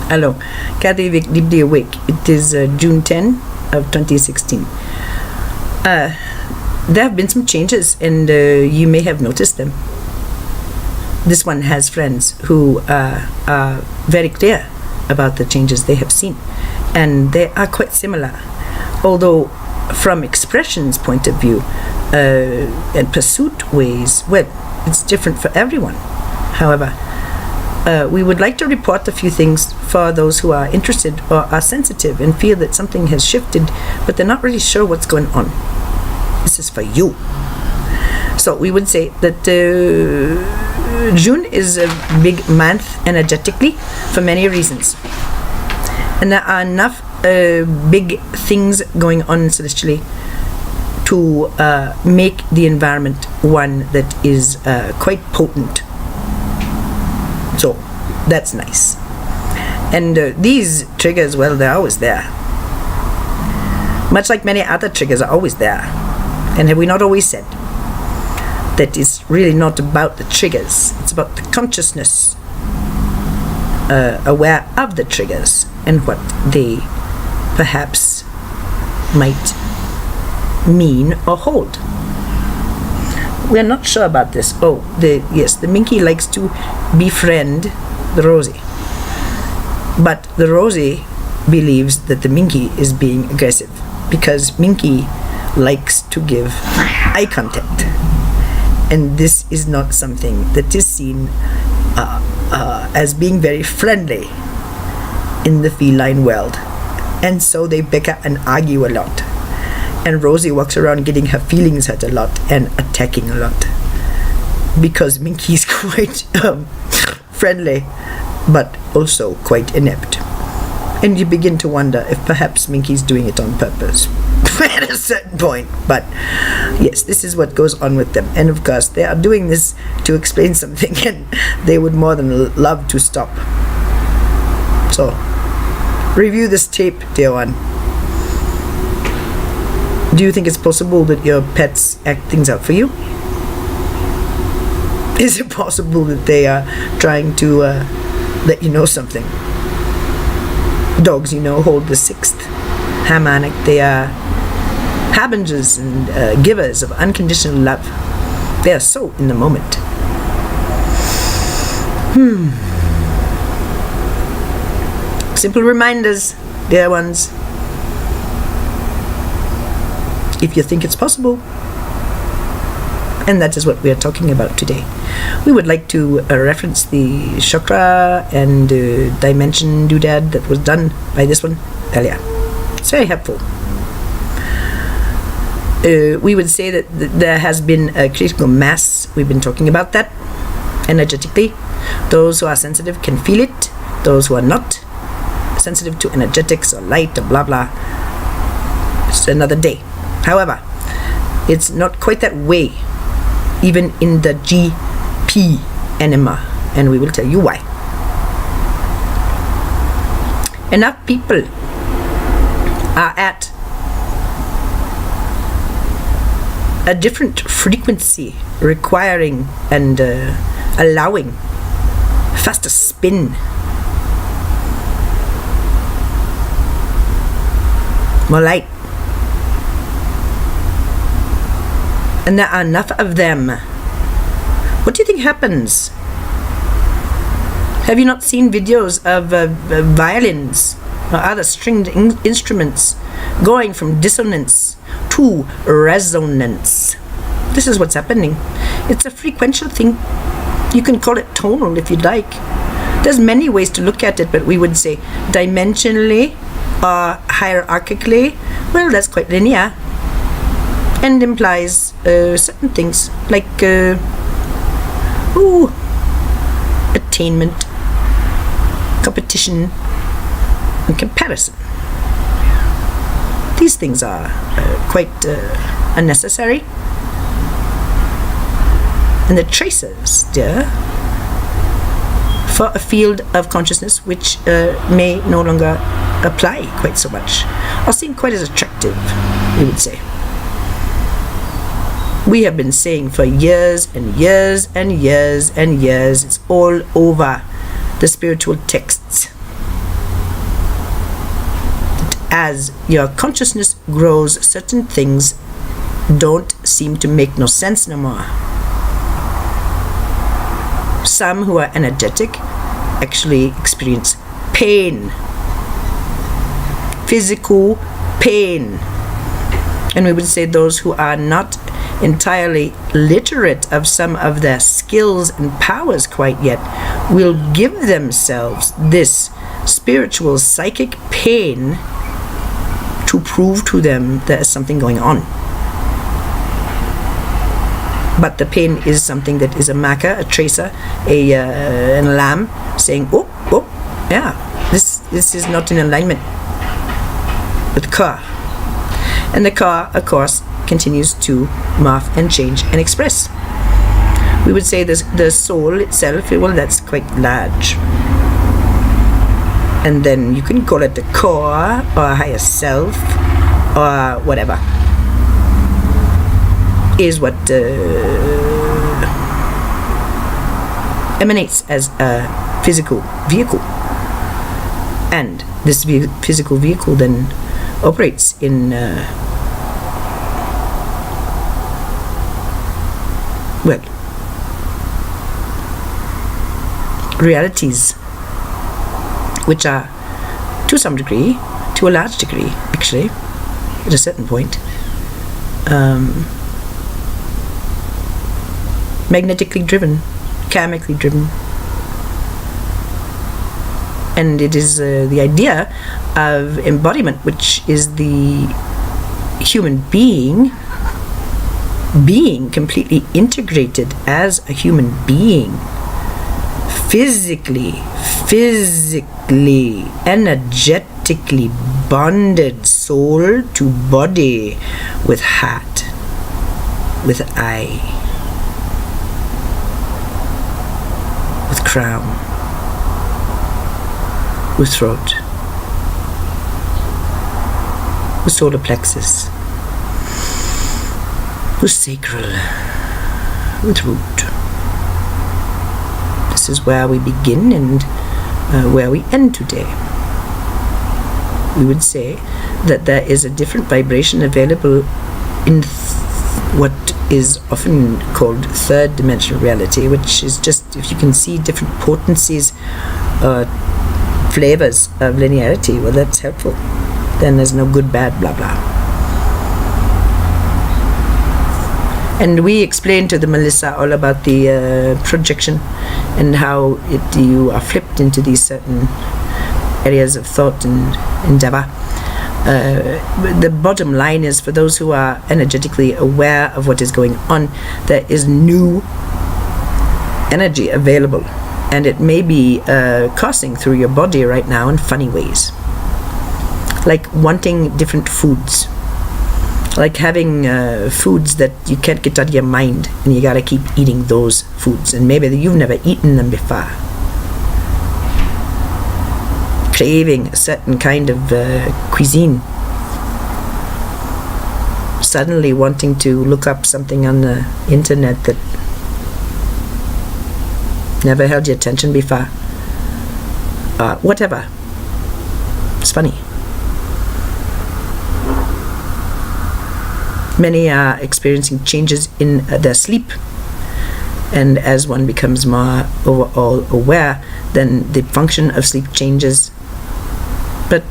Hello, Kathy Vic, Deeply Awake. It is June 10 of 2016. There have been some changes, and you may have noticed them. This one has friends who are very clear about the changes they have seen, and they are quite similar, although from expression's point of view and pursuit ways, well, it's different for everyone. However, we would like to report a few things for those who are interested or are sensitive and feel that something has shifted, but they're not really sure what's going on. This is for you. So we would say that June is a big month energetically for many reasons. And there are enough big things going on celestially to make the environment one that is quite potent. So that's nice. And these triggers, well, they're always there. Much like many other triggers are always there. And have we not always said that it's really not about the triggers, it's about the consciousness aware of the triggers and what they perhaps might mean or hold. We're not sure about this. The Minky likes to befriend the Rosie. But the Rosie believes that the Minky is being aggressive because Minky likes to give eye contact. And this is not something that is seen as being very friendly in the feline world. And so they bicker and argue a lot. And Rosie walks around getting her feelings hurt a lot and attacking a lot. Because Minky's quite friendly, but also quite inept. And you begin to wonder if perhaps Minky's doing it on purpose at a certain point. But yes, this is what goes on with them. And of course, they are doing this to explain something, and they would more than love to stop. So, review this tape, dear one. Do you think it's possible that your pets act things out for you? Is it possible that they are trying to let you know something? Dogs, hold the sixth harmonic. They are harbingers and givers of unconditional love. They are so in the moment. Simple reminders, dear ones. If you think it's possible. And that is what we are talking about today. We would like to reference the chakra and dimension doodad that was done by this one earlier. It's very helpful. We would say that there has been a critical mass. We've been talking about that energetically. Those who are sensitive can feel it. Those who are not sensitive to energetics or light or blah blah, it's another day. However, it's not quite that way even in the GP enema, and we will tell you why. Enough people are at a different frequency requiring and allowing faster spin, more light. And there are enough of them. What do you think happens? Have you not seen videos of violins or other stringed instruments going from dissonance to resonance? This is what's happening. It's a frequential thing. You can call it tonal if you'd like. There's many ways to look at it, but we would say dimensionally or hierarchically, well, that's quite linear. And implies certain things like attainment, competition, and comparison. These things are quite unnecessary. And the tracers, dear, for a field of consciousness which may no longer apply quite so much, or seem quite as attractive, we would say. We have been saying for years and years and years and years, it's all over the spiritual texts. as your consciousness grows, certain things don't seem to make no sense no more. Some who are energetic actually experience pain, physical pain. And we would say those who are not entirely literate of some of their skills and powers quite yet will give themselves this spiritual psychic pain to prove to them there is something going on. But the pain is something that is a marker, a tracer, an alarm saying, oh, yeah, this is not in alignment with the car. And the car, of course, continues to morph and change and express. We would say the soul itself, well, that's quite large. And then you can call it the core or higher self or whatever, is what emanates as a physical vehicle. And this physical vehicle then operates in realities which are, to some degree, to a large degree actually, at a certain point, magnetically driven, karmically driven. And it is the idea of embodiment, which is the human being completely integrated as a human being, physically, energetically bonded, soul to body, with heart, with eye, with crown, with throat, with solar plexus, with sacral, with root. This is where we begin and where we end today. We would say that there is a different vibration available in what is often called third dimensional reality, which is just, if you can see different potencies, flavors of linearity, well, that's helpful. Then there's no good, bad, blah, blah. And we explained to the Melissa all about the projection and how you are flipped into these certain areas of thought and endeavor. The bottom line is, for those who are energetically aware of what is going on, there is new energy available, and it may be coursing through your body right now in funny ways, like wanting different foods, like having foods that you can't get out of your mind, and you gotta keep eating those foods, and maybe you've never eaten them before. Craving a certain kind of cuisine, suddenly wanting to look up something on the internet that never held your attention before, whatever. It's funny. Many are experiencing changes in their sleep, and as one becomes more overall aware, then the function of sleep changes. But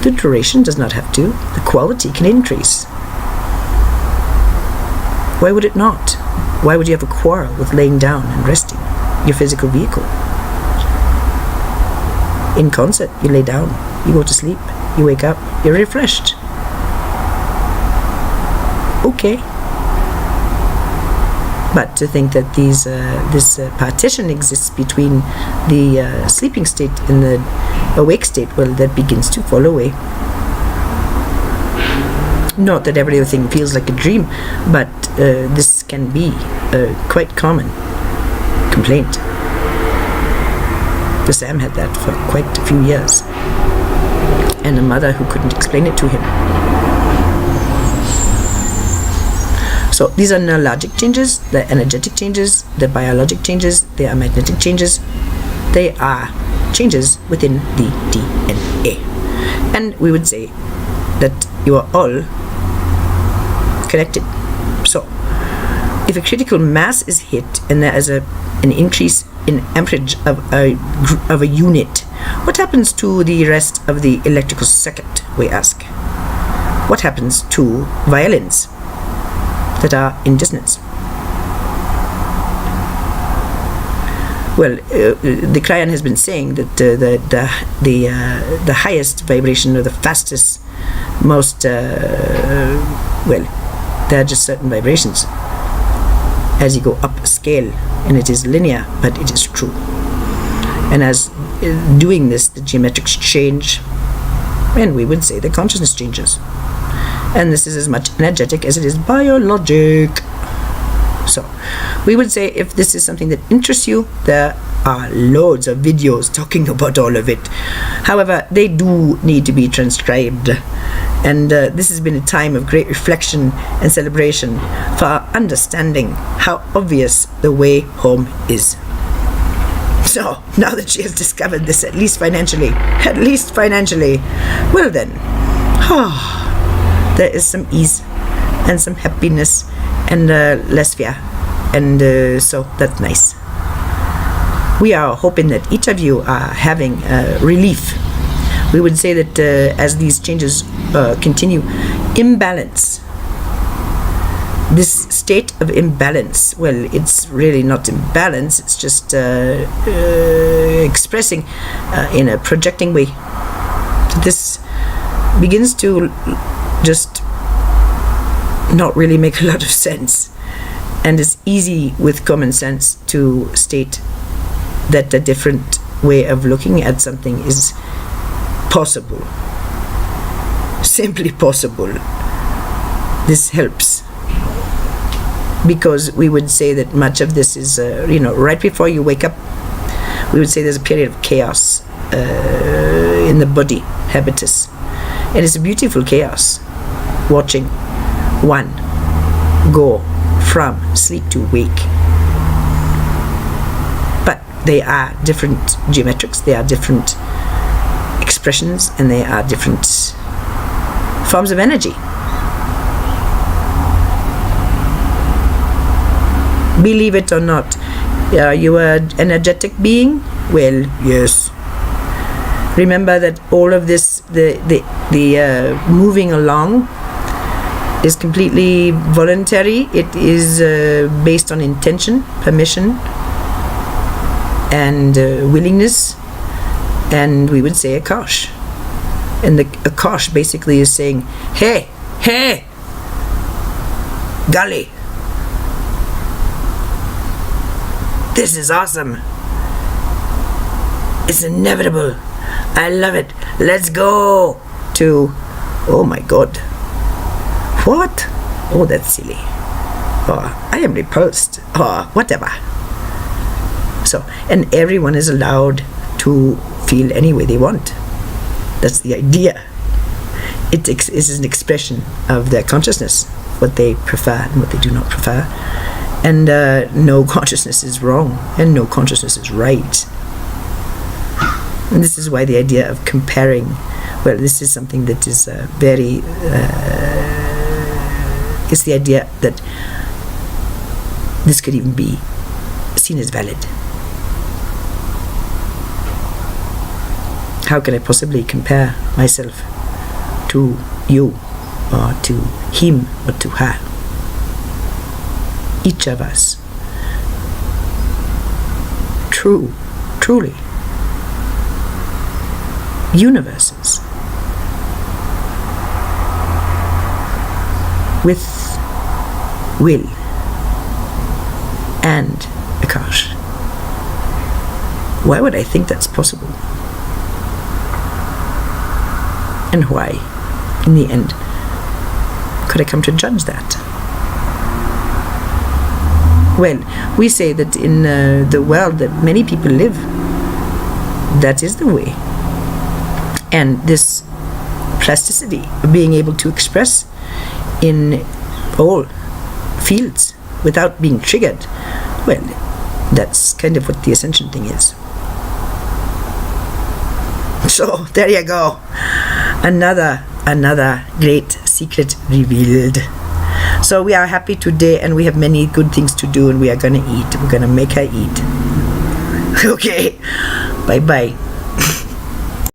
the duration does not have to. The quality can increase. Why would it not? Why would you have a quarrel with laying down and resting your physical vehicle? In concert, you lay down, you go to sleep, you wake up, you're refreshed. Okay. But to think that this partition exists between the sleeping state and the awake state, well, that begins to fall away. Not that everything feels like a dream, but this can be a quite common complaint. The Sam had that for quite a few years, and a mother who couldn't explain it to him. So these are neurologic changes, they're energetic changes, they're biologic changes, they are magnetic changes, they are changes within the DNA. And we would say that you are all connected. So, if a critical mass is hit and there is an increase in amperage of a unit, what happens to the rest of the electrical circuit, we ask? What happens to violins that are in dissonance? Well, the client has been saying that the highest vibration, or the fastest, most well, there are just certain vibrations as you go up a scale, and it is linear, but it is true. And as doing this, the geometrics change, and we would say the consciousness changes. And this is as much energetic as it is biologic. So, we would say if this is something that interests you, there are loads of videos talking about all of it. However, they do need to be transcribed. And this has been a time of great reflection and celebration for our understanding how obvious the way home is. So, now that she has discovered this, at least financially, well then, there is some ease and some happiness and less fear, and so that's nice. We are hoping that each of you are having relief. We would say that as these changes continue, imbalance, this state of imbalance, well, it's really not imbalance, it's just expressing in a projecting way. This begins to just not really make a lot of sense, and it's easy with common sense to state that a different way of looking at something is possible, simply possible. This helps, because we would say that much of this is right before you wake up, we would say there's a period of chaos in the body habitus, and it's a beautiful chaos, watching one go from sleep to wake. But they are different geometrics, they are different expressions, and they are different forms of energy. Believe it or not, are you an energetic being? Well, yes. Remember that all of this, the moving along, is completely voluntary. It is based on intention, permission, and willingness, and we would say Akash. And the Akash basically is saying, hey, golly, this is awesome. It's inevitable. I love it. Let's go to, oh my God. What? Oh, that's silly. Oh, I am repulsed. Oh, whatever. So, and everyone is allowed to feel any way they want. That's the idea. It is an expression of their consciousness, what they prefer and what they do not prefer. And no consciousness is wrong, and no consciousness is right. And this is why the idea of comparing, well, this is something that is very... it's the idea that this could even be seen as valid. How can I possibly compare myself to you, or to him, or to her? Each of us, truly, universes with will and Akash. Why would I think that's possible? And why, in the end, could I come to judge that? Well, we say that in the world that many people live, that is the way. And this plasticity of being able to express in all fields without being triggered, well, that's kind of what the ascension thing is. So, there you go. another great secret revealed. So we are happy today, and we have many good things to do, and we are going to eat. We're going to make her eat. Okay. Bye-bye.